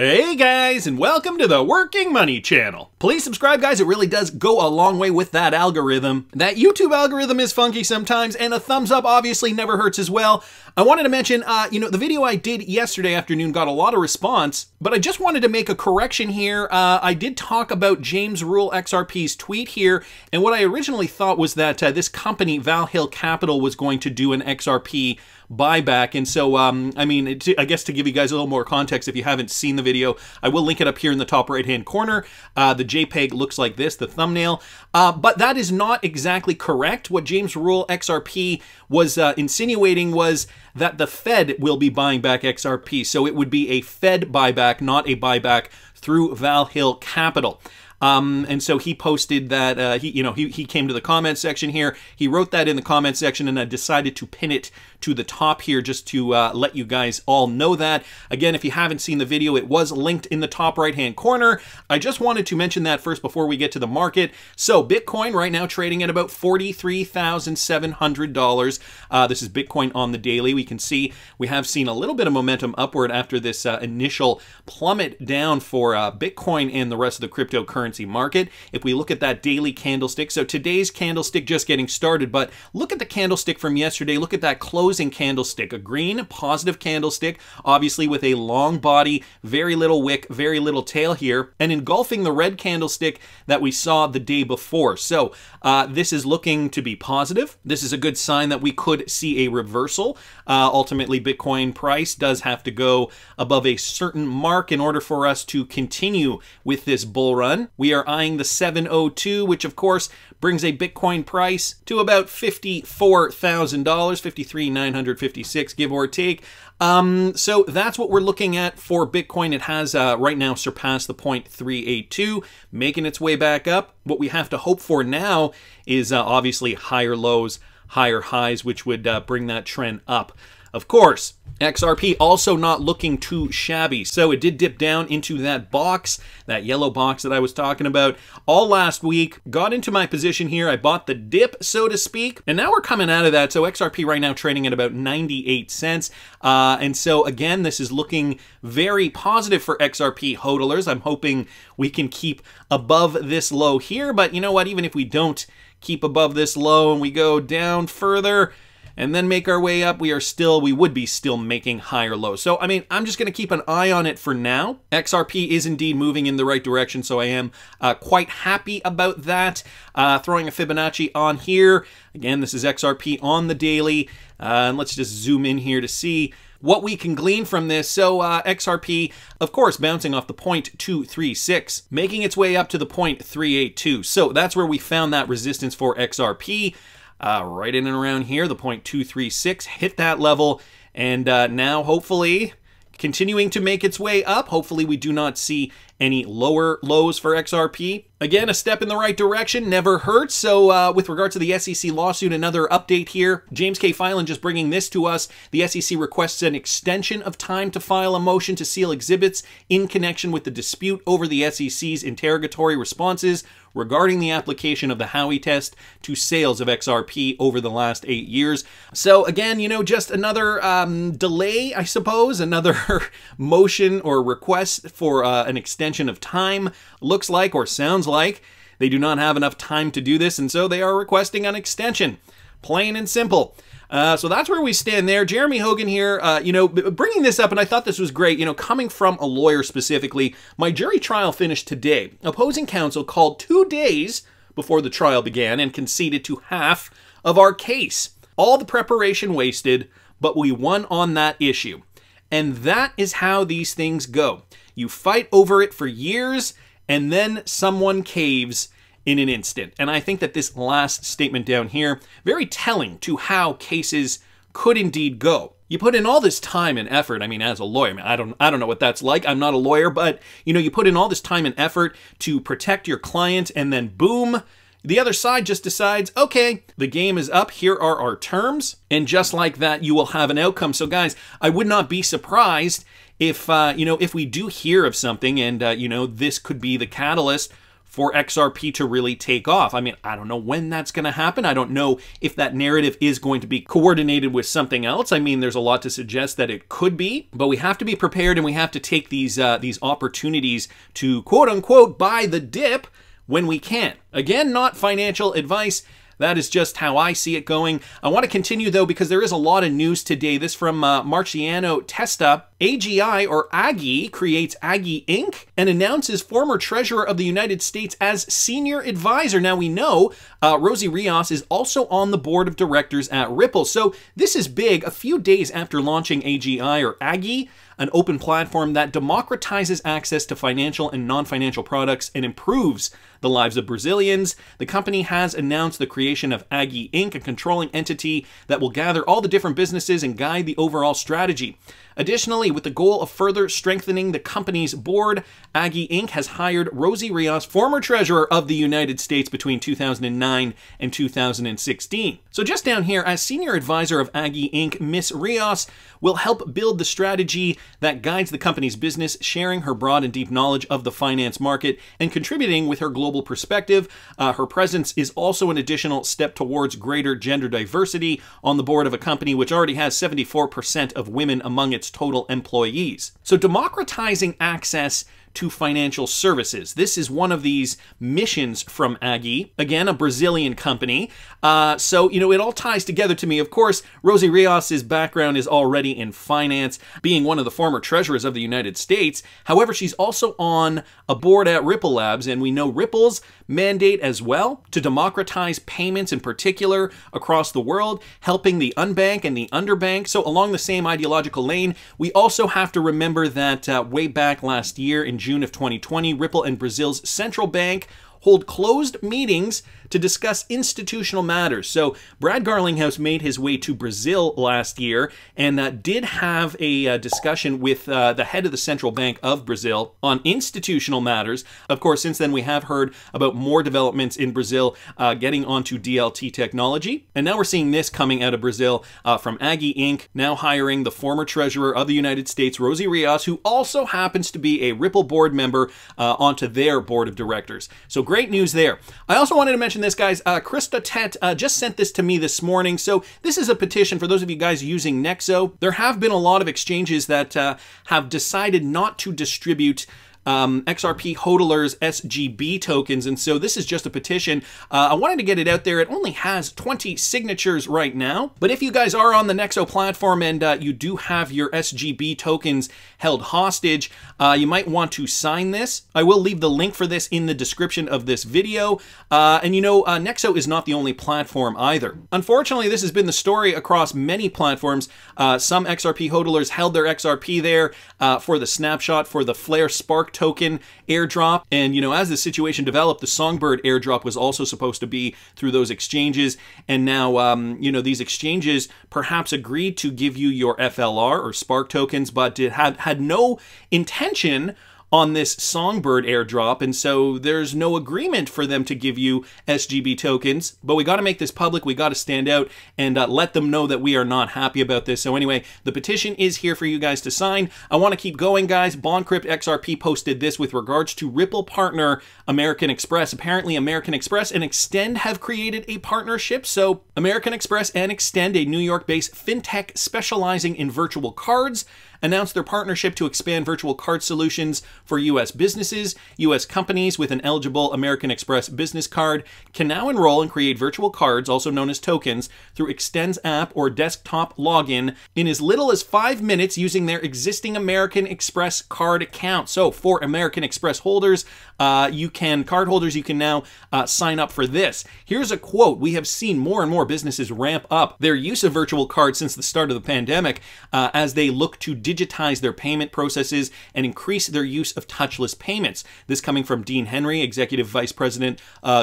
Hey guys, and welcome to the Working Money channel. Please subscribe, guys. It really does go a long way with that algorithm. That YouTube algorithm is funky sometimes, and a thumbs up obviously never hurts as well. I wanted to mention, the video I did yesterday afternoon got a lot of response, but I just wanted to make a correction here. I did talk about James Rule XRP's tweet here, and what I originally thought was that this company, Valhill Capital, was going to do an XRP buyback. And so, I guess to give you guys a little more context, if you haven't seen the video, I will link it up here in the top right-hand corner. The JPEG looks like this, the thumbnail. But that is not exactly correct. What James Rule XRP was insinuating was that the Fed will be buying back XRP. So it would be a Fed buyback, not a buyback through Valhill Capital. And so he posted that, he came to the comment section here. He wrote that in the comment section, and I decided to pin it to the top here just to let you guys all know that. Again, if you haven't seen the video, it was linked in the top right-hand corner. I just wanted to mention that first before we get to the market. So Bitcoin right now trading at about $43,700. This is Bitcoin on the daily. We can see we have seen a little bit of momentum upward after this initial plummet down for Bitcoin and the rest of the cryptocurrency market. If we look at that daily candlestick, so today's candlestick just getting started, but look at the candlestick from yesterday. Look at that closing candlestick, a green positive candlestick, obviously with a long body, very little wick, very little tail here, and engulfing the red candlestick that we saw the day before. So this is looking to be positive. This is a good sign that we could see a reversal. Ultimately, Bitcoin price does have to go above a certain mark in order for us to continue with this bull run. We are eyeing the 702, which of course brings a Bitcoin price to about $54,000, $53,956, give or take. So that's what we're looking at for Bitcoin. It has right now surpassed the 0.382, making its way back up. What we have to hope for now is obviously higher lows, higher highs, which would bring that trend up. Of course, XRP also not looking too shabby. So it did dip down into that box, that yellow box that I was talking about all last week. Got into my position here. I bought the dip, so to speak. And now we're coming out of that. So XRP right now trading at about 98 cents. And so again, this is looking very positive for XRP hodlers. I'm hoping we can keep above this low here. But you know what? Even if we don't keep above this low and we go down further and then make our way up, we would be still making higher lows. So, I'm just going to keep an eye on it for now. XRP is indeed moving in the right direction, so I am quite happy about that. Throwing a Fibonacci on here. Again, this is XRP on the daily. And let's just zoom in here to see what we can glean from this. So XRP, of course, bouncing off the 0.236, making its way up to the 0.382. So that's where we found that resistance for XRP. Right in and around here, the 0.236, hit that level, and now hopefully continuing to make its way up. Hopefully we do not see any lower lows for XRP. Again, a step in the right direction never hurts. So with regard to the SEC lawsuit, another update here. James K. Filan just bringing this to us. The SEC requests an extension of time to file a motion to seal exhibits in connection with the dispute over the SEC's interrogatory responses regarding the application of the Howey test to sales of XRP over the last 8 years. So again, just another delay, I suppose, another motion or request for an extension of time. Looks like, or sounds like, they do not have enough time to do this, and so they are requesting an extension. Plain and simple. So that's where we stand there. Jeremy Hogan here, bringing this up, and I thought this was great, coming from a lawyer specifically. My jury trial finished today. Opposing counsel called 2 days before the trial began and conceded to half of our case. All the preparation wasted, but we won on that issue. And that is how these things go. You fight over it for years, and then someone caves in an instant. And I think that this last statement down here, very telling to how cases could indeed go. You put in all this time and effort. As a lawyer, I don't know what that's like. I'm not a lawyer, but you put in all this time and effort to protect your client, and then boom, the other side just decides, okay, the game is up, here are our terms, and just like that, you will have an outcome. So guys, I would not be surprised if, if we do hear of something and, this could be the catalyst for XRP to really take off. I mean, I don't know when that's going to happen. I don't know if that narrative is going to be coordinated with something else. I mean, there's a lot to suggest that it could be, but we have to be prepared and we have to take these opportunities to quote unquote buy the dip when we can. Again, not financial advice. That is just how I see it going. I want to continue, though, because there is a lot of news today. This from Marciano Testa. AGI, or Aggie, creates Aggie Inc. and announces former Treasurer of the United States as senior advisor. Now, we know Rosie Rios is also on the board of directors at Ripple. So this is big. A few days after launching AGI, or Aggie, an open platform that democratizes access to financial and non-financial products and improves the lives of Brazilians, the company has announced the creation of Aggie Inc., a controlling entity that will gather all the different businesses and guide the overall strategy. Additionally, with the goal of further strengthening the company's board, Aggie Inc. has hired Rosie Rios, former treasurer of the United States between 2009 and 2016. So just down here, as senior advisor of Aggie Inc., Miss Rios will help build the strategy that guides the company's business, sharing her broad and deep knowledge of the finance market and contributing with her global perspective. Her presence is also an additional step towards greater gender diversity on the board of a company which already has 74% of women among its total employees. So democratizing access to financial services. This is one of these missions from Aggie, again, a Brazilian company. So, you know, it all ties together to me. Of course, Rosie Rios' background is already in finance, being one of the former treasurers of the United States. However, she's also on a board at Ripple Labs, and we know Ripple's mandate as well to democratize payments in particular across the world, helping the unbanked and the underbanked. So along the same ideological lane, we also have to remember that way back last year in June of 2020, Ripple and Brazil's central bank hold closed meetings to discuss institutional matters. So Brad Garlinghouse made his way to Brazil last year and did have a discussion with the head of the Central Bank of Brazil on institutional matters. Of course, since then we have heard about more developments in Brazil getting onto DLT technology. And now we're seeing this coming out of Brazil from Aggie Inc., now hiring the former treasurer of the United States, Rosie Rios, who also happens to be a Ripple board member onto their board of directors. So great news there. I also wanted to mention this, guys. Krista Tet just sent this to me this morning. So this is a petition for those of you guys using Nexo. There have been a lot of exchanges that have decided not to distribute XRP hodlers SGB tokens, and so this is just a petition. I wanted to get it out there. It only has 20 signatures right now, but if you guys are on the Nexo platform and you do have your SGB tokens held hostage, you might want to sign this. I will leave the link for this in the description of this video. And you know, Nexo is not the only platform either. Unfortunately, this has been the story across many platforms. Some XRP hodlers held their XRP there for the snapshot for the Flare Spark token airdrop, and you know, as the situation developed, the Songbird airdrop was also supposed to be through those exchanges, and now you know, these exchanges perhaps agreed to give you your FLR or Spark tokens, but it had no intention on this Songbird airdrop, and so there's no agreement for them to give you SGB tokens. But we got to make this public. We got to stand out and let them know that we are not happy about this. So anyway, the petition is here for you guys to sign. I want to keep going, guys. BondCrypt XRP posted this with regards to Ripple partner American Express. Apparently, American Express and Extend have created a partnership. So American Express and Extend, a New York-based fintech specializing in virtual cards, announced their partnership to expand virtual card solutions for U.S. businesses. U.S. companies with an eligible American Express business card can now enroll and create virtual cards, also known as tokens, through Extend's app or desktop login in as little as 5 minutes using their existing American Express card account. So for American Express holders, cardholders, you can now sign up for this. Here's a quote. "We have seen more and more businesses ramp up their use of virtual cards since the start of the pandemic as they look to digitize their payment processes and increase their use of touchless payments." This coming from Dean Henry, Executive Vice President,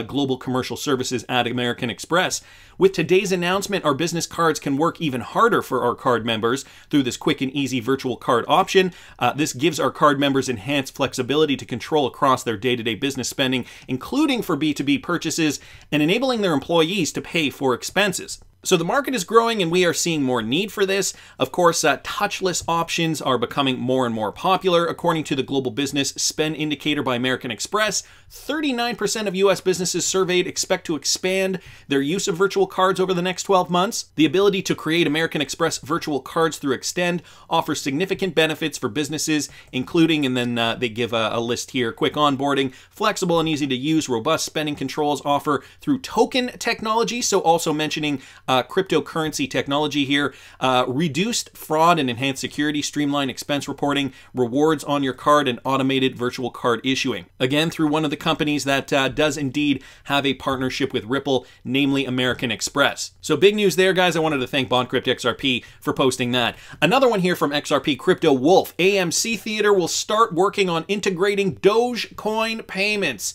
Global Commercial Services at American Express. "With today's announcement, our business cards can work even harder for our card members through this quick and easy virtual card option. This gives our card members enhanced flexibility to control across their day-to-day business spending, including for B2B purchases, and enabling their employees to pay for expenses." So the market is growing and we are seeing more need for this. Of course, touchless options are becoming more and more popular. According to the Global Business Spend Indicator by American Express, 39% of US businesses surveyed expect to expand their use of virtual cards over the next 12 months. The ability to create American Express virtual cards through Extend offers significant benefits for businesses, including, and then they give a list here, quick onboarding, flexible and easy to use, robust spending controls offer through token technology. So also mentioning cryptocurrency technology here, reduced fraud and enhanced security, streamlined expense reporting, rewards on your card, and automated virtual card issuing. Again, through one of the companies that does indeed have a partnership with Ripple, namely American Express. So big news there, guys. I wanted to thank BondCrypt XRP for posting that. Another one here from XRP Crypto Wolf. AMC Theater will start working on integrating Dogecoin payments.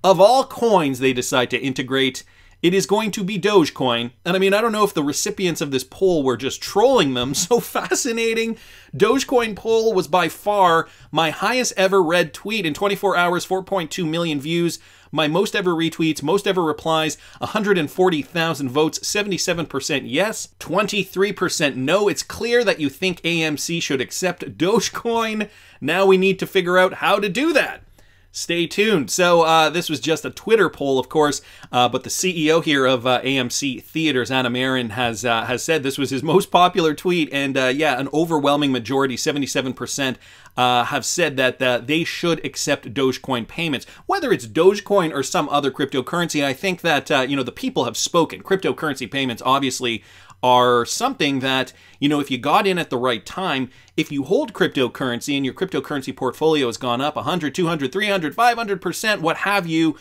Of all coins they decide to integrate, it is going to be Dogecoin. And I mean, I don't know if the recipients of this poll were just trolling them. So fascinating. Dogecoin poll was by far my highest ever read tweet in 24 hours, 4.2 million views. My most ever retweets, most ever replies, 140,000 votes, 77% yes, 23% no. It's clear that you think AMC should accept Dogecoin. Now we need to figure out how to do that. Stay tuned. So this was just a Twitter poll, of course, but the CEO here of AMC Theaters, Adam Aron, has said this was his most popular tweet, and yeah, an overwhelming majority, 77%, have said that they should accept Dogecoin payments. Whether it's Dogecoin or some other cryptocurrency, I think that, you know, the people have spoken. Cryptocurrency payments, obviously, are something that, you know, if you got in at the right time, if you hold cryptocurrency and your cryptocurrency portfolio has gone up 100, 200, 300, 500%, what have you,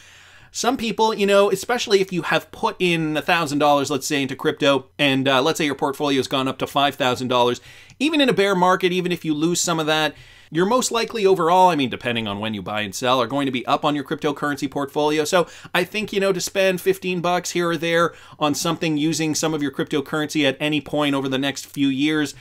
some people, you know, especially if you have put in $1,000, let's say, into crypto, and let's say your portfolio has gone up to $5,000, even in a bear market, even if you lose some of that, you're most likely overall, I mean, depending on when you buy and sell, are going to be up on your cryptocurrency portfolio. So I think, you know, to spend 15 bucks here or there on something using some of your cryptocurrency at any point over the next few years,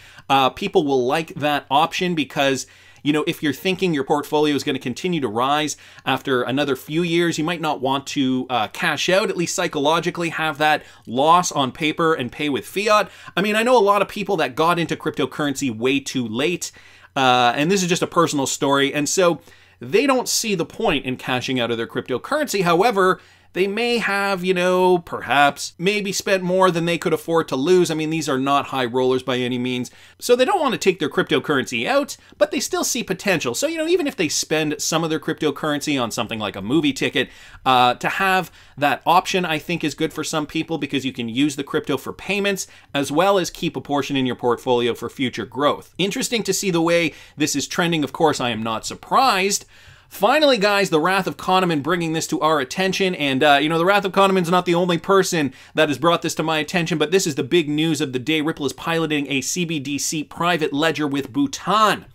people will like that option because, you know, if you're thinking your portfolio is going to continue to rise after another few years, you might not want to cash out, at least psychologically, have that loss on paper and pay with fiat. I mean, I know a lot of people that got into cryptocurrency way too late. And this is just a personal story, and so they don't see the point in cashing out of their cryptocurrency. However, they may have, you know, perhaps maybe spent more than they could afford to lose. I mean, these are not high rollers by any means. So they don't want to take their cryptocurrency out, but they still see potential. So, you know, even if they spend some of their cryptocurrency on something like a movie ticket, to have that option, I think, is good for some people because you can use the crypto for payments as well as keep a portion in your portfolio for future growth. Interesting to see the way this is trending. Of course, I am not surprised. Finally, guys, the Wrath of Kahneman bringing this to our attention. And, you know, the Wrath of Kahneman's not the only person that has brought this to my attention, but this is the big news of the day. Ripple is piloting a CBDC private ledger with Bhutan.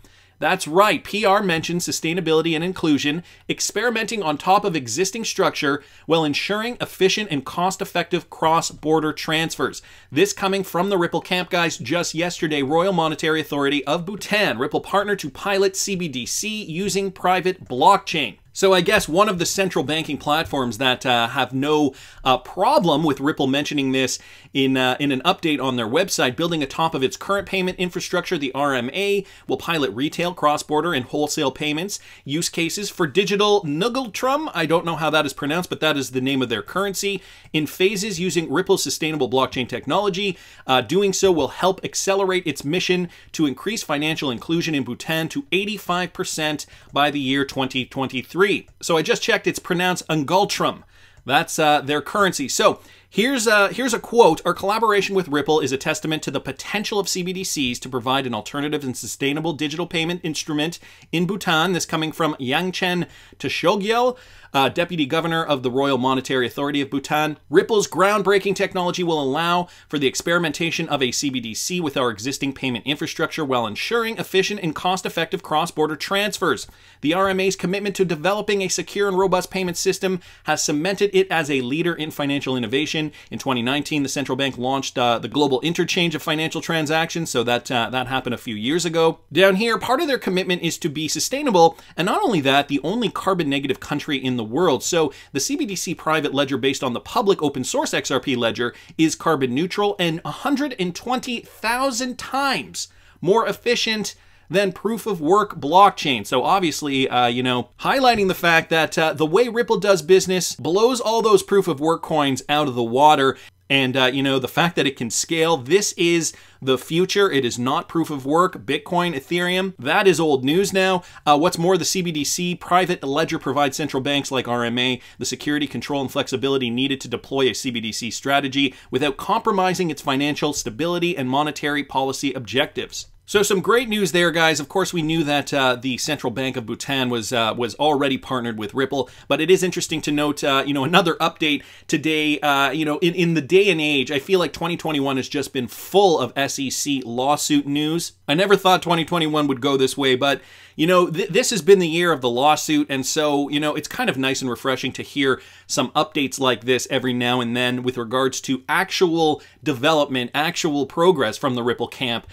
That's right, PR mentions sustainability and inclusion, experimenting on top of existing structure while ensuring efficient and cost-effective cross-border transfers. This coming from the Ripple camp, guys. Just yesterday, Royal Monetary Authority of Bhutan, Ripple partnered to pilot CBDC using private blockchain. So I guess one of the central banking platforms that have no problem with Ripple mentioning this in an update on their website, building atop of its current payment infrastructure, the RMA will pilot retail, cross-border, and wholesale payments use cases for digital Nuggletrum. I don't know how that is pronounced, but that is the name of their currency. In phases using Ripple's sustainable blockchain technology, doing so will help accelerate its mission to increase financial inclusion in Bhutan to 85% by the year 2023. So I just checked, it's pronounced Nuggletrum. That's their currency. So here's a quote. Our collaboration with Ripple is a testament to the potential of CBDCs to provide an alternative and sustainable digital payment instrument in Bhutan. This coming from Yangchen Tshogyel, Deputy Governor of the Royal Monetary Authority of Bhutan. Ripple's groundbreaking technology will allow for the experimentation of a CBDC with our existing payment infrastructure while ensuring efficient and cost-effective cross-border transfers. The RMA's commitment to developing a secure and robust payment system has cemented it as a leader in financial innovation inflation. In 2019, the central bank launched the global interchange of financial transactions, so that happened a few years ago. Down here, part of their commitment is to be sustainable, and not only that, the only carbon negative country in the world. So the CBDC private ledger based on the public open source XRP ledger is carbon neutral and 120,000 times more efficient than proof of work blockchain. So obviously, highlighting the fact that the way Ripple does business blows all those proof of work coins out of the water. And, the fact that it can scale, this is the future. It is not proof of work. Bitcoin, Ethereum, that is old news now. What's more, the CBDC private ledger provides central banks like RMA the security, control, and flexibility needed to deploy a CBDC strategy without compromising its financial stability and monetary policy objectives. So some great news there, guys. Of course, we knew that the Central Bank of Bhutan was already partnered with Ripple, but it is interesting to note, another update today. In the day and age, I feel like 2021 has just been full of SEC lawsuit news. I never thought 2021 would go this way, but this has been the year of the lawsuit, and so, it's kind of nice and refreshing to hear some updates like this every now and then with regards to actual development, actual progress from the Ripple camp.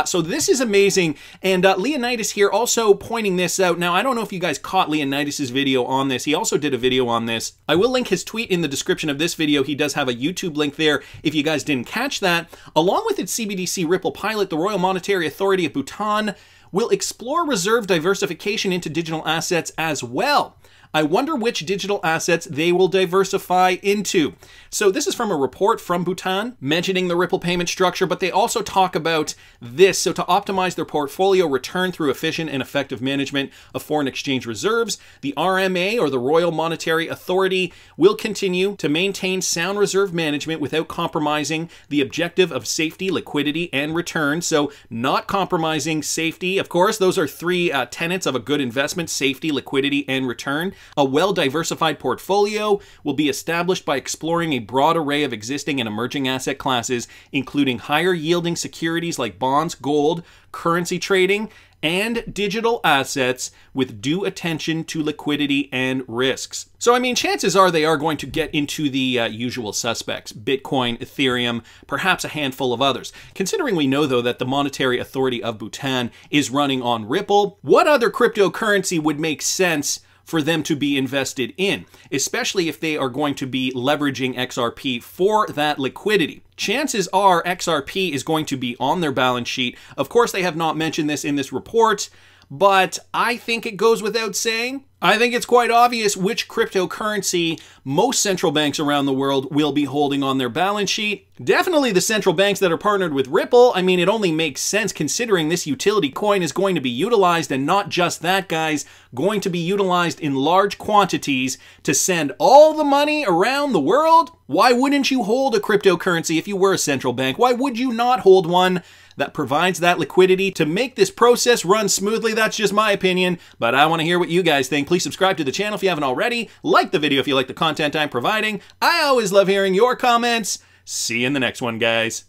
So this is amazing, and Leonidas here also pointing this out. Now, I don't know if you guys caught Leonidas's video on this. He also did a video on this. I will link his tweet in the description of this video. He does have a YouTube link there if you guys didn't catch that. Along with its CBDC Ripple pilot, the Royal Monetary Authority of Bhutan will explore reserve diversification into digital assets as well. I wonder which digital assets they will diversify into. So this is from a report from Bhutan mentioning the Ripple payment structure, but they also talk about this. So to optimize their portfolio return through efficient and effective management of foreign exchange reserves, the RMA, or the Royal Monetary Authority, will continue to maintain sound reserve management without compromising the objective of safety, liquidity, and return. So not compromising safety. Of course, those are three tenets of a good investment: safety, liquidity, and return. A well-diversified portfolio will be established by exploring a broad array of existing and emerging asset classes, including higher-yielding securities like bonds, gold, currency trading, and digital assets with due attention to liquidity and risks. So, chances are they are going to get into the usual suspects: Bitcoin, Ethereum, perhaps a handful of others. Considering we know, though, that the Monetary Authority of Bhutan is running on Ripple, what other cryptocurrency would make sense for them to be invested in, especially if they are going to be leveraging XRP for that liquidity? Chances are XRP is going to be on their balance sheet. Of course, they have not mentioned this in this report, but I think it goes without saying. I think it's quite obvious which cryptocurrency most central banks around the world will be holding on their balance sheet. Definitely the central banks that are partnered with Ripple. It only makes sense considering this utility coin is going to be utilized, and not just that, guys, going to be utilized in large quantities to send all the money around the world. Why wouldn't you hold a cryptocurrency if you were a central bank? Why would you not hold one that provides that liquidity to make this process run smoothly? That's just my opinion, but I want to hear what you guys think. Please subscribe to the channel if you haven't already. Like the video if you like the content I'm providing. I always love hearing your comments. See you in the next one, guys.